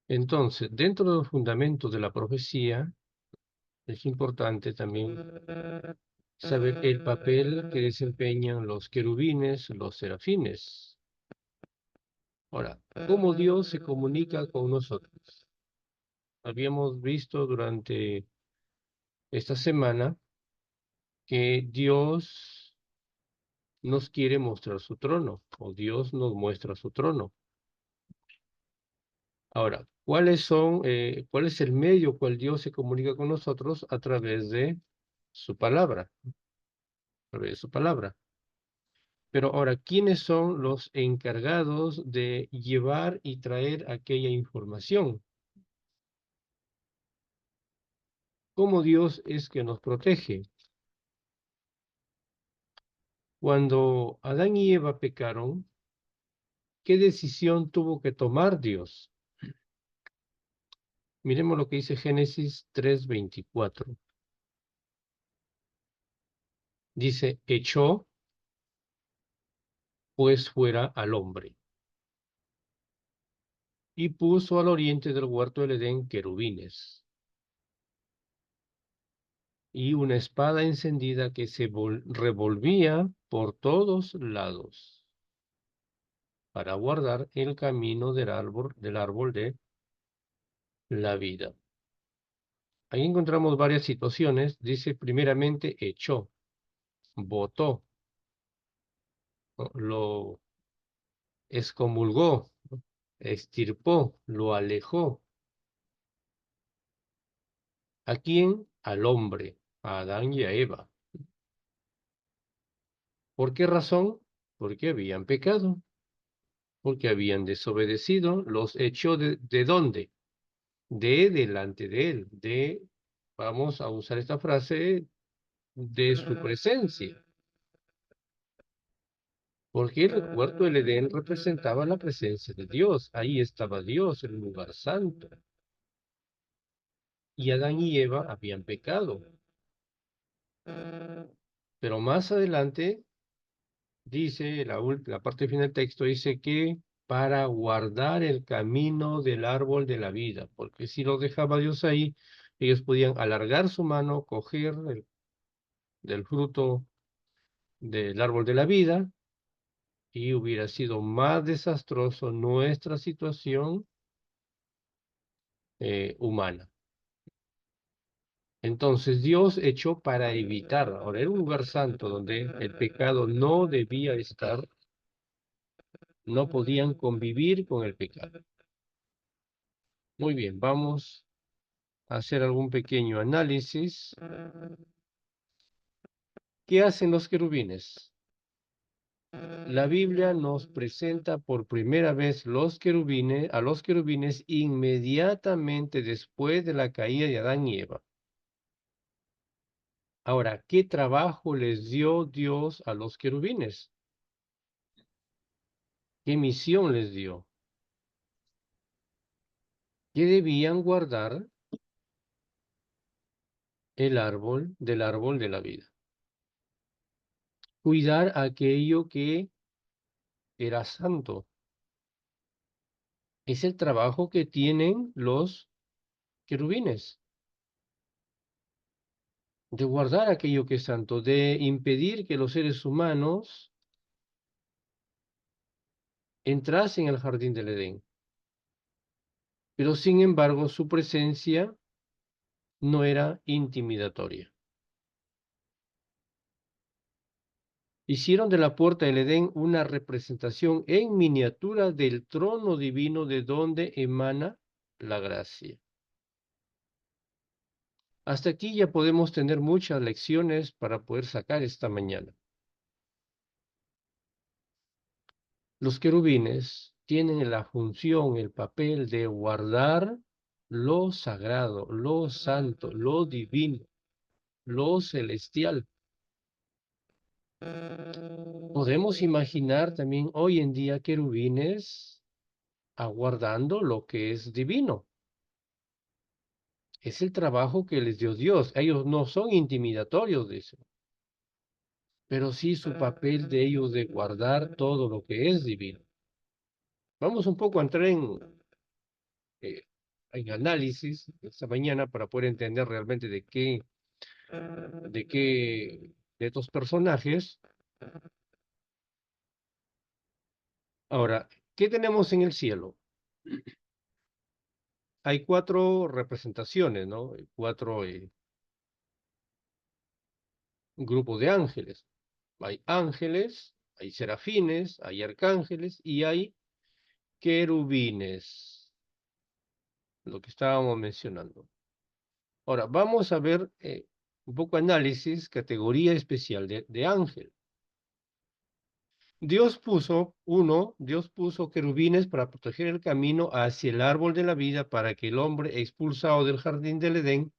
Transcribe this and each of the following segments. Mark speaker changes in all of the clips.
Speaker 1: Entonces, dentro de los fundamentos de la profecía, es importante también saber el papel que desempeñan los querubines, los serafines. Ahora, ¿cómo Dios se comunica con nosotros? Habíamos visto durante esta semana que Dios nos quiere mostrar su trono, o Dios nos muestra su trono. Ahora, ¿cuál es el medio cual Dios se comunica con nosotros? A través de su palabra, a través de su palabra. Pero ahora, ¿quiénes son los encargados de llevar y traer aquella información? ¿Cómo Dios es que nos protege? Cuando Adán y Eva pecaron, ¿qué decisión tuvo que tomar Dios? Miremos lo que dice Génesis 3:24. Dice, echó pues fuera al hombre y puso al oriente del huerto del Edén querubines y una espada encendida que se revolvía por todos lados para guardar el camino del árbol de la vida. Ahí encontramos varias situaciones. Dice, primeramente, echó, botó, ¿no? Lo excomulgó, ¿no? Extirpó, lo alejó. ¿A quién? Al hombre, a Adán y a Eva. ¿Por qué razón? Porque habían pecado, porque habían desobedecido. Los echó ¿de dónde? De delante de él, vamos a usar esta frase, de su presencia. Porque el huerto del Edén representaba la presencia de Dios. Ahí estaba Dios, el lugar santo. Y Adán y Eva habían pecado. Pero más adelante dice, la parte final del texto dice que para guardar el camino del árbol de la vida, porque si lo dejaba Dios ahí, ellos podían alargar su mano, coger del fruto del árbol de la vida, y hubiera sido más desastroso nuestra situación humana. Entonces Dios echó para evitar, ahora era un lugar santo donde el pecado no debía estar, no podían convivir con el pecado. Muy bien, vamos a hacer algún pequeño análisis. ¿Qué hacen los querubines? La Biblia nos presenta por primera vez a los querubines inmediatamente después de la caída de Adán y Eva. Ahora, ¿qué trabajo les dio Dios a los querubines? ¿Qué misión les dio? Que debían guardar del árbol de la vida. Cuidar aquello que era santo. Es el trabajo que tienen los querubines, de guardar aquello que es santo, de impedir que los seres humanos entrasen al jardín del Edén. Pero sin embargo, su presencia no era intimidatoria. Hicieron de la puerta del Edén una representación en miniatura del trono divino de donde emana la gracia. Hasta aquí ya podemos tener muchas lecciones para poder sacar esta mañana. Los querubines tienen la función, el papel de guardar lo sagrado, lo santo, lo divino, lo celestial. Podemos imaginar también hoy en día querubines aguardando lo que es divino. Es el trabajo que les dio Dios. Ellos no son intimidatorios, dice, pero sí su papel de ellos de guardar todo lo que es divino. Vamos un poco a entrar en análisis esta mañana para poder entender realmente de estos personajes. Ahora, ¿qué tenemos en el cielo? Hay 4 representaciones, ¿no? 4 grupos de ángeles. Hay ángeles, hay serafines, hay arcángeles y hay querubines, lo que estábamos mencionando. Ahora, vamos a ver un poco análisis, categoría especial de ángel. Dios puso querubines para proteger el camino hacia el árbol de la vida para que el hombre expulsado del jardín del Edén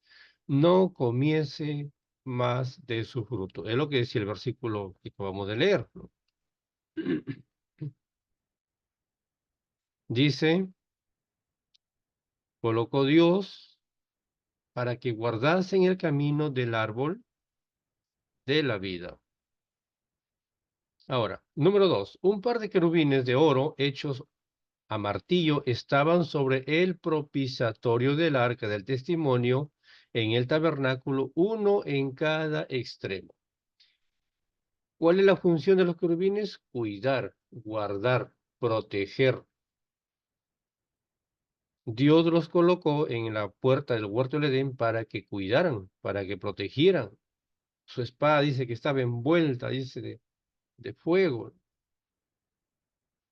Speaker 1: no comiese más de su fruto. Es lo que decía el versículo que acabamos de leer, ¿no? Dice, colocó Dios para que guardasen el camino del árbol de la vida. Ahora, número 2, un par de querubines de oro hechos a martillo estaban sobre el propiciatorio del arca del testimonio en el tabernáculo, uno en cada extremo. ¿Cuál es la función de los querubines? Cuidar, guardar, proteger. Dios los colocó en la puerta del huerto del Edén para que cuidaran, para que protegieran. Su espada dice que estaba envuelta, dice, de fuego,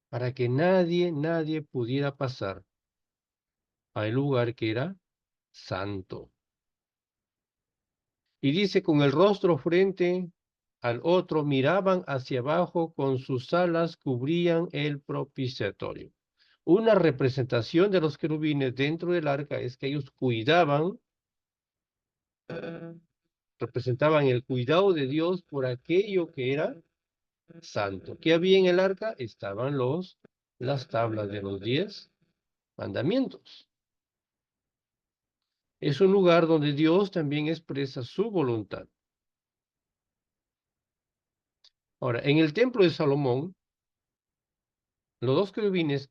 Speaker 1: para que nadie pudiera pasar al lugar que era santo. Y dice, con el rostro frente al otro, miraban hacia abajo, con sus alas cubrían el propiciatorio. Una representación de los querubines dentro del arca es que ellos cuidaban, representaban el cuidado de Dios por aquello que era santo. ¿Qué había en el arca? Estaban las tablas de los 10 mandamientos. Es un lugar donde Dios también expresa su voluntad. Ahora, en el templo de Salomón, los 2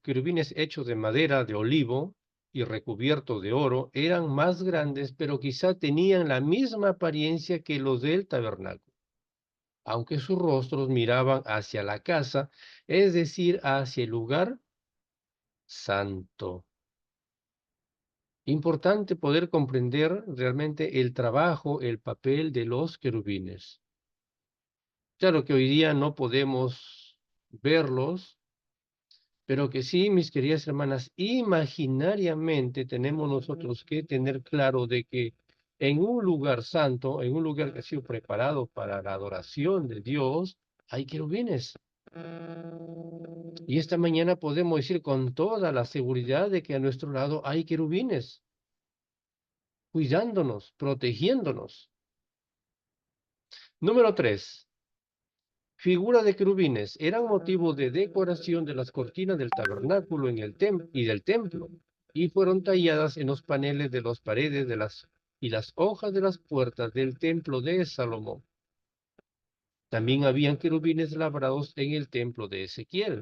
Speaker 1: querubines hechos de madera de olivo y recubiertos de oro, eran más grandes, pero quizá tenían la misma apariencia que los del tabernáculo, aunque sus rostros miraban hacia la casa, es decir, hacia el lugar santo. Importante poder comprender realmente el trabajo, el papel de los querubines. Claro que hoy día no podemos verlos, pero que sí, mis queridas hermanas, imaginariamente tenemos nosotros que tener claro de que en un lugar santo, en un lugar que ha sido preparado para la adoración de Dios, hay querubines. Y esta mañana podemos decir con toda la seguridad de que a nuestro lado hay querubines, cuidándonos, protegiéndonos. Número 3. Figura de querubines eran motivo de decoración de las cortinas del tabernáculo y del templo, y fueron talladas en los paneles de las paredes y las hojas de las puertas del templo de Salomón. También habían querubines labrados en el templo de Ezequiel.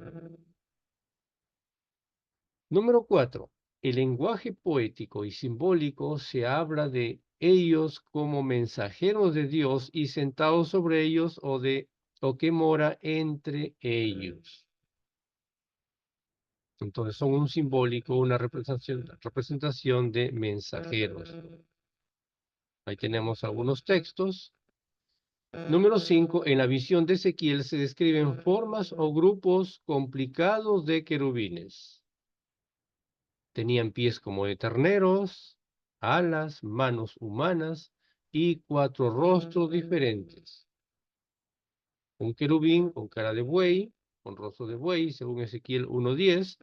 Speaker 1: Número 4. El lenguaje poético y simbólico se habla de ellos como mensajeros de Dios y sentados sobre ellos o que mora entre ellos. Entonces son un simbólico, una representación de mensajeros. Ahí tenemos algunos textos. Número 5. En la visión de Ezequiel se describen formas o grupos complicados de querubines. Tenían pies como de terneros, alas, manos humanas y 4 rostros diferentes. Un querubín con cara de buey, con rostro de buey, según Ezequiel 1:10,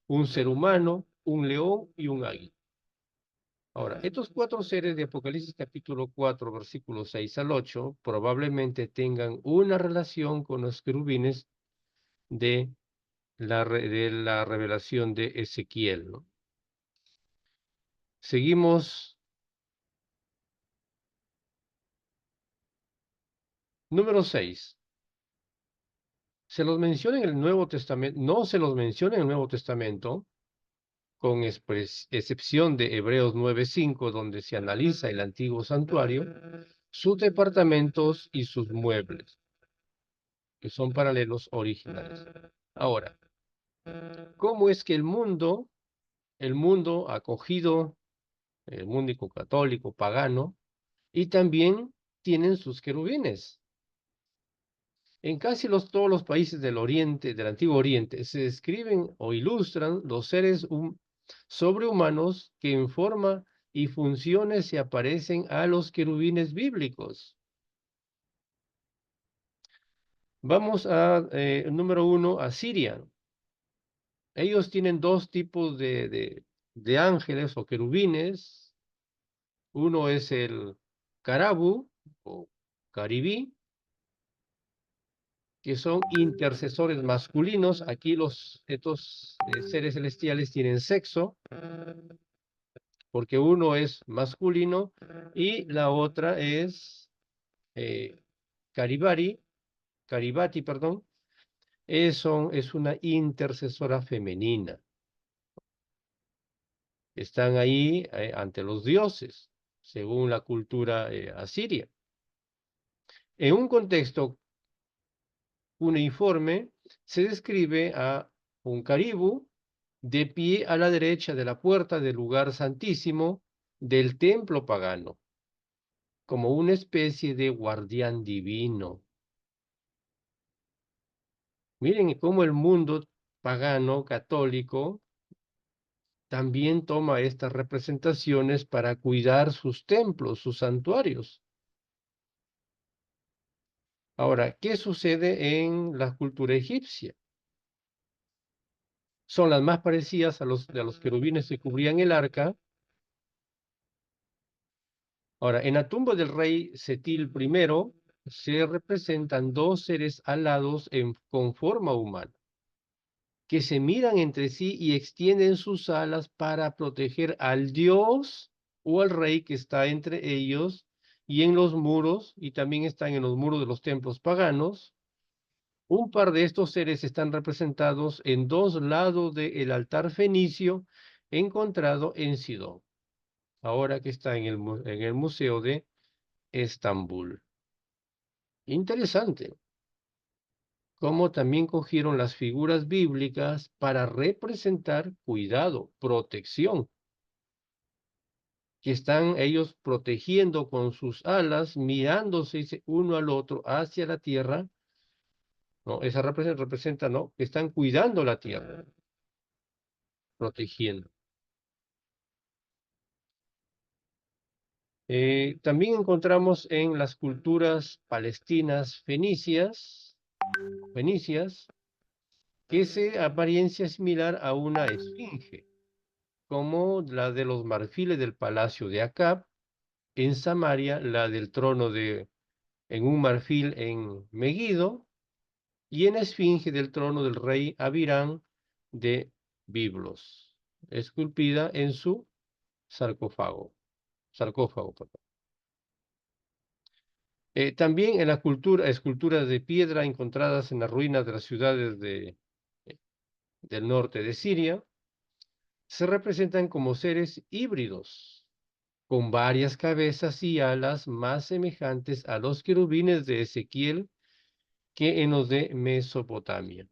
Speaker 1: un ser humano, un león y un águila. Ahora, estos 4 seres de Apocalipsis capítulo 4, versículos 6 al 8, probablemente tengan una relación con los querubines de la revelación de Ezequiel, ¿no? Seguimos. Número 6. Se los menciona en el Nuevo Testamento, no se los menciona en el Nuevo Testamento, con excepción de Hebreos 9:5, donde se analiza el antiguo santuario, sus departamentos y sus muebles, que son paralelos originales. Ahora, ¿cómo es que el mundo acogido, el mundo católico, pagano, y también tienen sus querubines? En casi todos los países del Oriente, del Antiguo Oriente, se describen o ilustran los seres sobrehumanos que en forma y funciones se aparecen a los querubines bíblicos. Vamos a, número 1, a Siria. Ellos tienen dos tipos de ángeles o querubines. Uno es el carabu o caribí, que son intercesores masculinos. Aquí estos seres celestiales tienen sexo, porque uno es masculino y la otra es eh, caribati, perdón, es una intercesora femenina. Están ahí ante los dioses, según la cultura asiria. En un contexto uniforme, se describe a un caribú de pie a la derecha de la puerta del lugar santísimo del templo pagano, como una especie de guardián divino. Miren cómo el mundo pagano, católico, también toma estas representaciones para cuidar sus templos, sus santuarios. Ahora, ¿qué sucede en la cultura egipcia? Son las más parecidas a los querubines que cubrían el arca. Ahora, en la tumba del rey Setil I se representan dos seres alados con forma humana, que se miran entre sí y extienden sus alas para proteger al dios o al rey que está entre ellos y en los muros, y también están en los muros de los templos paganos. Un par de estos seres están representados en dos lados del altar fenicio encontrado en Sidón, ahora que está en el Museo de Estambul. Interesante cómo también cogieron las figuras bíblicas para representar cuidado, protección, que están ellos protegiendo con sus alas, mirándose uno al otro hacia la tierra, ¿no? Esa representa, ¿no? Que están cuidando la tierra, protegiendo. También encontramos en las culturas palestinas fenicias, que esa apariencia es similar a una esfinge, como la de los marfiles del palacio de Acab, en Samaria, la del trono en un marfil en Megido, y en esfinge del trono del rey Abirán de Biblos, esculpida en su sarcófago, perdón. También en la esculturas de piedra encontradas en las ruinas de las ciudades del norte de Siria, se representan como seres híbridos, con varias cabezas y alas más semejantes a los querubines de Ezequiel que en los de Mesopotamia.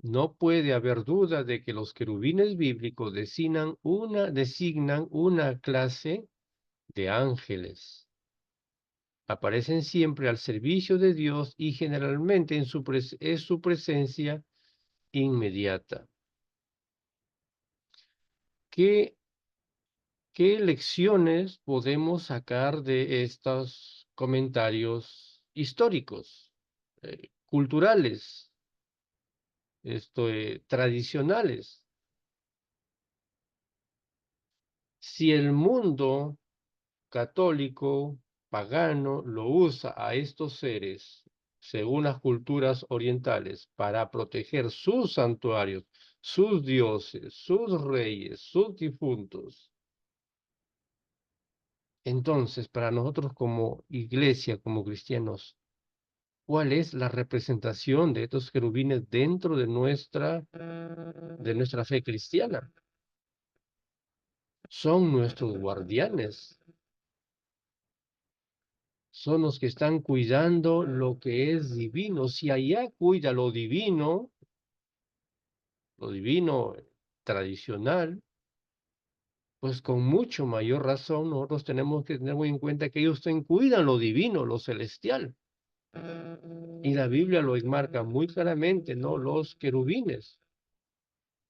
Speaker 1: No puede haber duda de que los querubines bíblicos designan una clase de ángeles. Aparecen siempre al servicio de Dios y generalmente es su presencia inmediata. ¿Qué lecciones podemos sacar de estos comentarios históricos, culturales, tradicionales? Si el mundo católico, pagano, lo usa a estos seres, según las culturas orientales, para proteger sus santuarios, sus dioses, sus reyes, sus difuntos, entonces, para nosotros como iglesia, como cristianos, ¿Cuál es la representación de estos querubines dentro de nuestra fe cristiana? Son nuestros guardianes, son los que están cuidando lo que es divino. Si allá cuida lo divino tradicional, pues con mucho mayor razón nosotros tenemos que tener muy en cuenta que ellos también cuidan lo divino, lo celestial. Y la Biblia lo enmarca muy claramente, ¿no? Los querubines,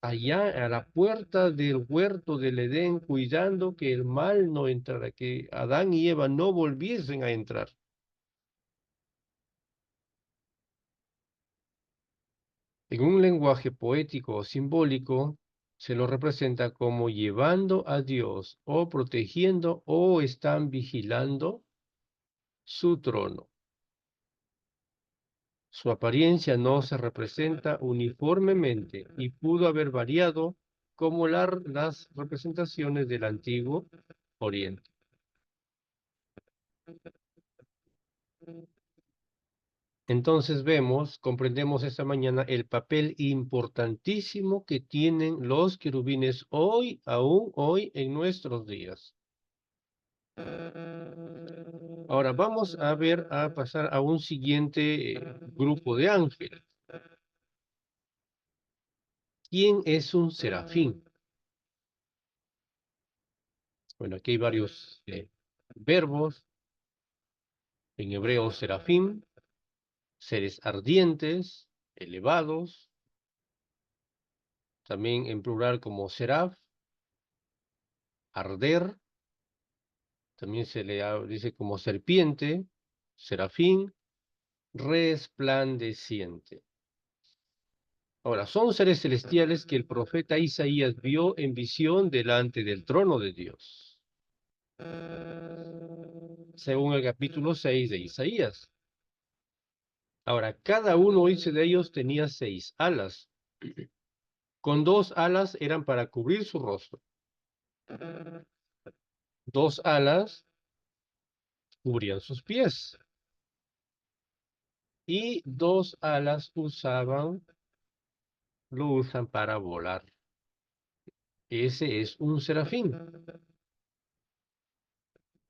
Speaker 1: allá a la puerta del huerto del Edén, cuidando que el mal no entrara, que Adán y Eva no volviesen a entrar. En un lenguaje poético o simbólico, se lo representa como llevando a Dios o protegiendo o están vigilando su trono. Su apariencia no se representa uniformemente y pudo haber variado como las representaciones del antiguo Oriente. Entonces comprendemos esta mañana el papel importantísimo que tienen los querubines hoy, aún hoy en nuestros días. Ahora vamos a pasar a un siguiente grupo de ángeles. ¿Quién es un serafín? Bueno, aquí hay varios verbos. En hebreo, serafín, seres ardientes, elevados. También en plural como seraf, arder. También se le dice como serpiente, serafín, resplandeciente. Ahora, son seres celestiales que el profeta Isaías vio en visión delante del trono de Dios, según el capítulo 6 de Isaías. Ahora, cada uno, dice, de ellos tenía 6 alas. Con 2 alas eran para cubrir su rostro. 2 alas cubrían sus pies. Y 2 alas lo usan para volar. Ese es un serafín.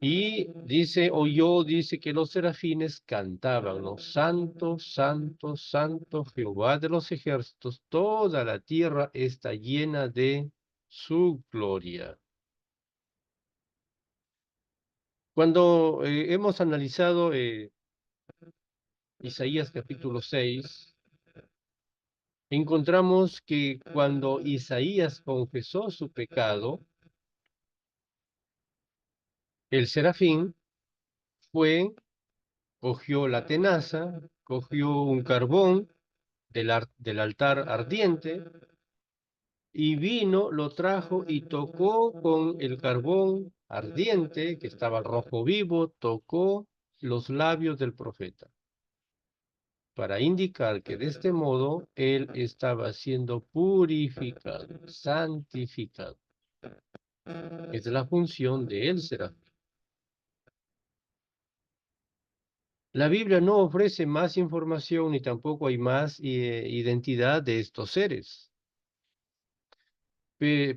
Speaker 1: Y dice que los serafines cantaban, ¿no? Santo, santo, santo, Jehová de los ejércitos, toda la tierra está llena de su gloria. Cuando hemos analizado Isaías capítulo 6, encontramos que cuando Isaías confesó su pecado, el serafín cogió la tenaza, cogió un carbón del altar ardiente y vino, lo trajo y tocó con el carbón ardiente, que estaba al rojo vivo, tocó los labios del profeta, para indicar que de este modo él estaba siendo purificado, santificado. Es la función de él, será. La Biblia no ofrece más información ni tampoco hay más identidad de estos seres.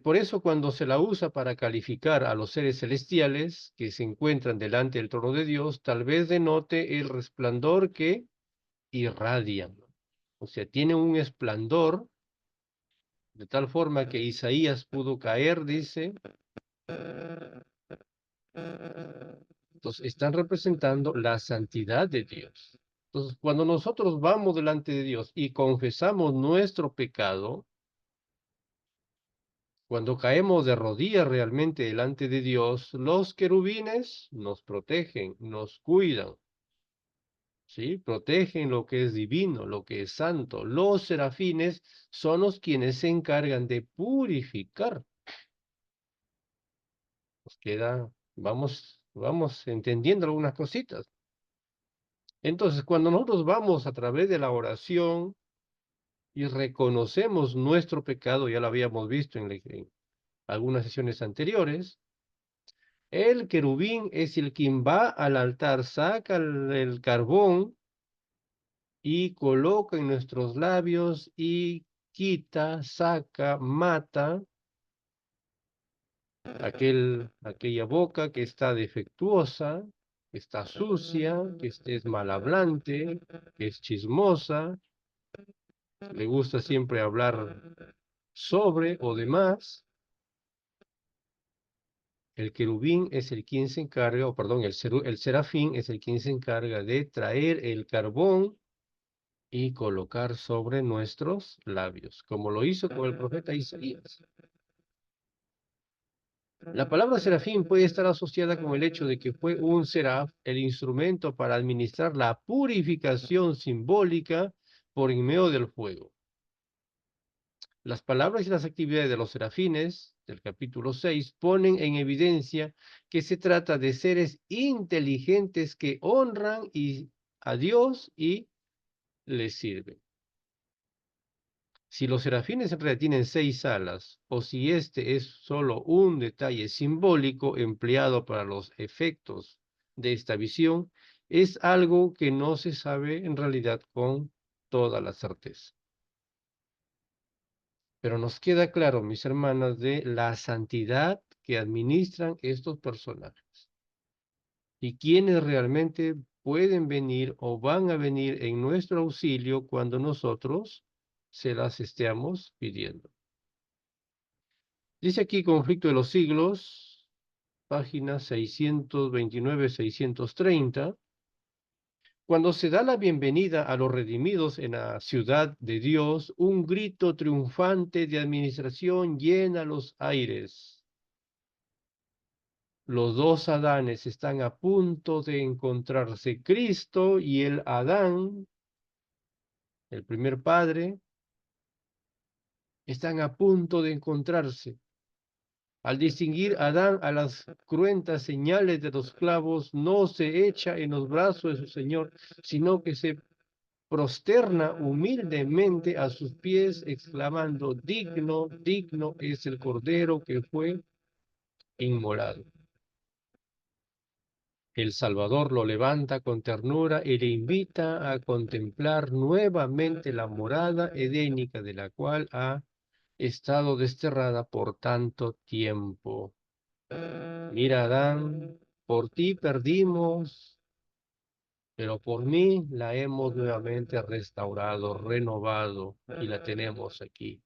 Speaker 1: Por eso cuando se la usa para calificar a los seres celestiales que se encuentran delante del trono de Dios, tal vez denote el resplandor que irradian. O sea, tiene un esplendor de tal forma que Isaías pudo caer, dice. Entonces, están representando la santidad de Dios. Entonces, cuando nosotros vamos delante de Dios y confesamos nuestro pecado, cuando caemos de rodillas realmente delante de Dios, los querubines nos protegen, nos cuidan, ¿sí? Protegen lo que es divino, lo que es santo. Los serafines son los quienes se encargan de purificar. Nos queda, vamos entendiendo algunas cositas. Entonces, cuando nosotros vamos a través de la oración y reconocemos nuestro pecado, ya lo habíamos visto en algunas sesiones anteriores, el querubín es el quien va al altar, saca el carbón y coloca en nuestros labios y quita, saca, mata aquella boca que está defectuosa, que está sucia, que es malhablante, que es chismosa, le gusta siempre hablar sobre o demás. El querubín es el quien se encarga, o perdón, el serafín es el quien se encarga de traer el carbón y colocar sobre nuestros labios, como lo hizo con el profeta Isaías. La palabra serafín puede estar asociada con el hecho de que fue un seraf el instrumento para administrar la purificación simbólica por en medio del fuego. Las palabras y las actividades de los serafines del capítulo 6 ponen en evidencia que se trata de seres inteligentes que honran a Dios y le sirven. Si los serafines en realidad tienen 6 alas, o si este es solo un detalle simbólico empleado para los efectos de esta visión, es algo que no se sabe en realidad con toda la certeza. Pero nos queda claro, mis hermanas, de la santidad que administran estos personajes y quienes realmente pueden venir o van a venir en nuestro auxilio cuando nosotros se las estemos pidiendo. Dice aquí Conflicto de los Siglos, páginas 629-630. Cuando se da la bienvenida a los redimidos en la ciudad de Dios, un grito triunfante de administración llena los aires. Los dos Adanes están a punto de encontrarse. Cristo y el Adán, el primer padre, están a punto de encontrarse. Al distinguir Adán a las cruentas señales de los clavos, no se echa en los brazos de su Señor, sino que se prosterna humildemente a sus pies, exclamando: digno, digno es el Cordero que fue inmolado. El Salvador lo levanta con ternura y le invita a contemplar nuevamente la morada edénica de la cual ha estado desterrada por tanto tiempo. Mira, Adán, por ti perdimos, pero por mí la hemos nuevamente restaurado, renovado, y la tenemos aquí.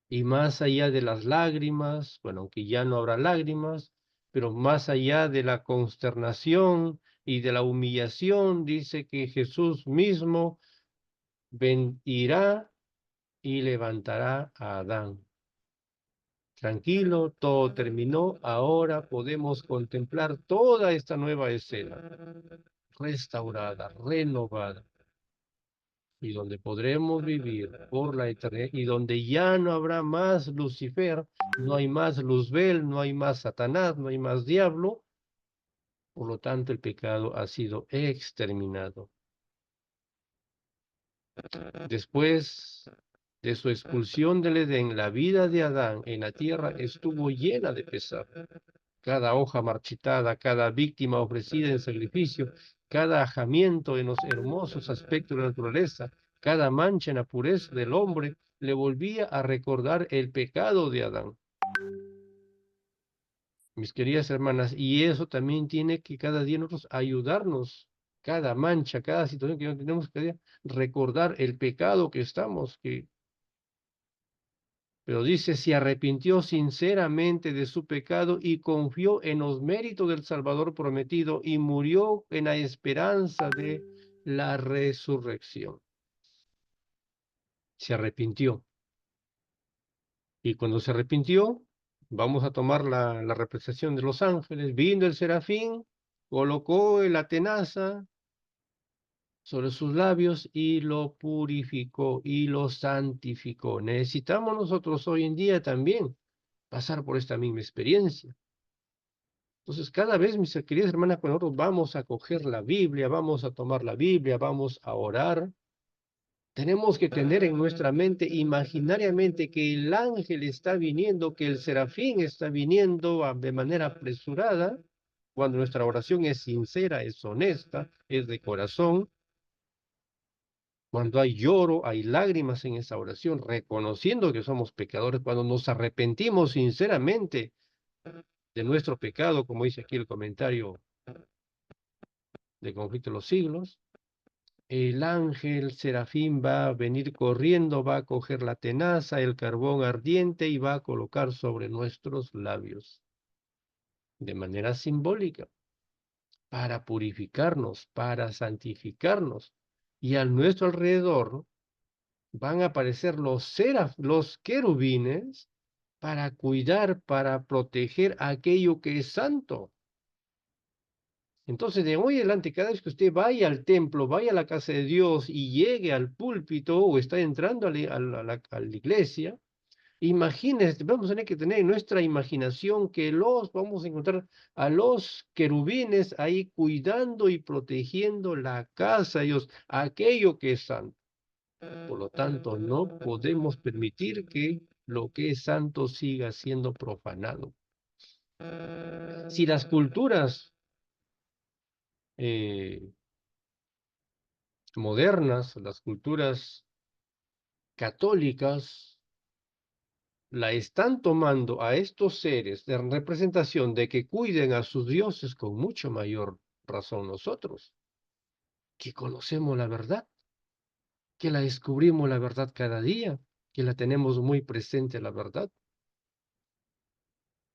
Speaker 1: Y más allá de las lágrimas, bueno, aunque ya no habrá lágrimas, pero más allá de la consternación y de la humillación, dice que Jesús mismo irá y levantará a Adán. Tranquilo, todo terminó, ahora podemos contemplar toda esta nueva escena, restaurada, renovada, y donde podremos vivir por la eternidad, y donde ya no habrá más Lucifer, no hay más Luzbel, no hay más Satanás, no hay más diablo, por lo tanto el pecado ha sido exterminado. Después de su expulsión del Edén, la vida de Adán en la tierra estuvo llena de pesar. Cada hoja marchitada, cada víctima ofrecida en sacrificio, cada ajamiento en los hermosos aspectos de la naturaleza, cada mancha en la pureza del hombre, le volvía a recordar el pecado de Adán. Mis queridas hermanas, y eso también tiene que cada día nosotros ayudarnos, cada mancha, cada situación que tenemos que recordar el pecado que estamos, pero dice, se arrepintió sinceramente de su pecado y confió en los méritos del Salvador prometido y murió en la esperanza de la resurrección. Se arrepintió. Y cuando se arrepintió, vamos a tomar la representación de los ángeles. Vino el serafín, colocó la tenaza sobre sus labios y lo purificó y lo santificó. Necesitamos nosotros hoy en día también pasar por esta misma experiencia. Entonces, cada vez, mis queridas hermanas, cuando nosotros vamos a coger la Biblia, vamos a tomar la Biblia, vamos a orar, tenemos que tener en nuestra mente imaginariamente que el ángel está viniendo, que el serafín está viniendo de manera apresurada, cuando nuestra oración es sincera, es honesta, es de corazón, Cuando hay lloro, hay lágrimas en esa oración, reconociendo que somos pecadores, cuando nos arrepentimos sinceramente de nuestro pecado, como dice aquí el comentario de Conflicto de los Siglos, el ángel serafín va a venir corriendo, va a coger la tenaza, el carbón ardiente y va a colocar sobre nuestros labios, de manera simbólica, para purificarnos, para santificarnos. Y a nuestro alrededor van a aparecer los querubines para cuidar, para proteger aquello que es santo. Entonces, de hoy en adelante, cada vez que usted vaya al templo, vaya a la casa de Dios y llegue al púlpito o está entrando a la iglesia, imagínese, vamos a tener que tener en nuestra imaginación que vamos a encontrar a los querubines ahí cuidando y protegiendo la casa de Dios, aquello que es santo. Por lo tanto, no podemos permitir que lo que es santo siga siendo profanado. Si las culturas eh, modernas, las culturas católicas, la están tomando a estos seres de representación de que cuiden a sus dioses con mucho mayor razón nosotros, que conocemos la verdad, que la descubrimos la verdad cada día, que la tenemos muy presente la verdad.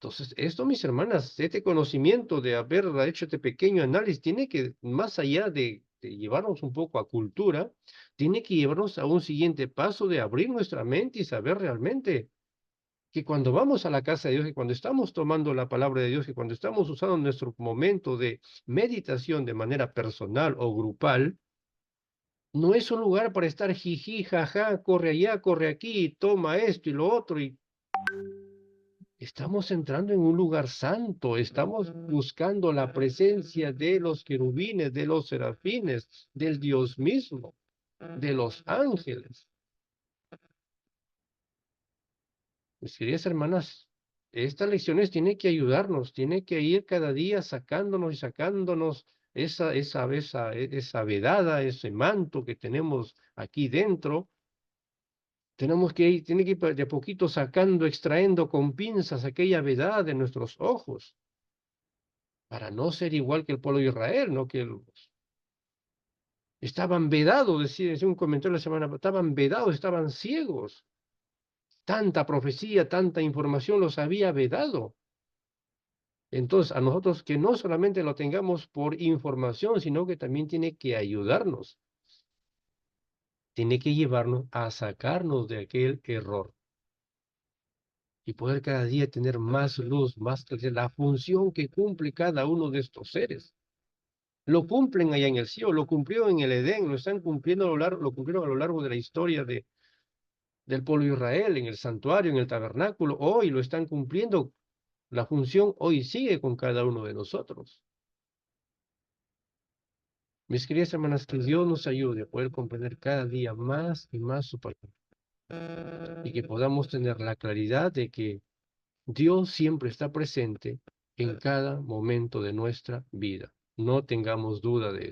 Speaker 1: Entonces, esto, mis hermanas, este conocimiento de haber hecho este pequeño análisis, tiene que, más allá de llevarnos un poco a cultura, tiene que llevarnos a un siguiente paso de abrir nuestra mente y saber realmente que cuando vamos a la casa de Dios, que cuando estamos tomando la palabra de Dios, que cuando estamos usando nuestro momento de meditación de manera personal o grupal, no es un lugar para estar jiji, jaja, corre allá, corre aquí, toma esto y lo otro, y estamos entrando en un lugar santo, estamos buscando la presencia de los querubines, de los serafines, del Dios mismo, de los ángeles. Mis queridas hermanas, estas lecciones tienen que ayudarnos, tiene que ir cada día sacándonos y sacándonos esa vedada, ese manto que tenemos aquí dentro. Tiene que ir de a poquito sacando, extrayendo con pinzas aquella vedada de nuestros ojos, para no ser igual que el pueblo de Israel, ¿no? Estaban vedados, decía un comentario la semana pasada, estaban vedados, estaban ciegos. Tanta profecía, tanta información los había vedado. Entonces, a nosotros que no solamente lo tengamos por información, sino que también tiene que ayudarnos, tiene que llevarnos a sacarnos de aquel error y poder cada día tener más luz, más claridad, la función que cumple cada uno de estos seres. Lo cumplen allá en el cielo, lo cumplieron en el Edén, lo están cumpliendo lo cumplieron a lo largo de la historia del pueblo de Israel, en el santuario, en el tabernáculo, hoy lo están cumpliendo. La función hoy sigue con cada uno de nosotros. Mis queridas hermanas, que Dios nos ayude a poder comprender cada día más y más su palabra y que podamos tener la claridad de que Dios siempre está presente en cada momento de nuestra vida. No tengamos duda de eso.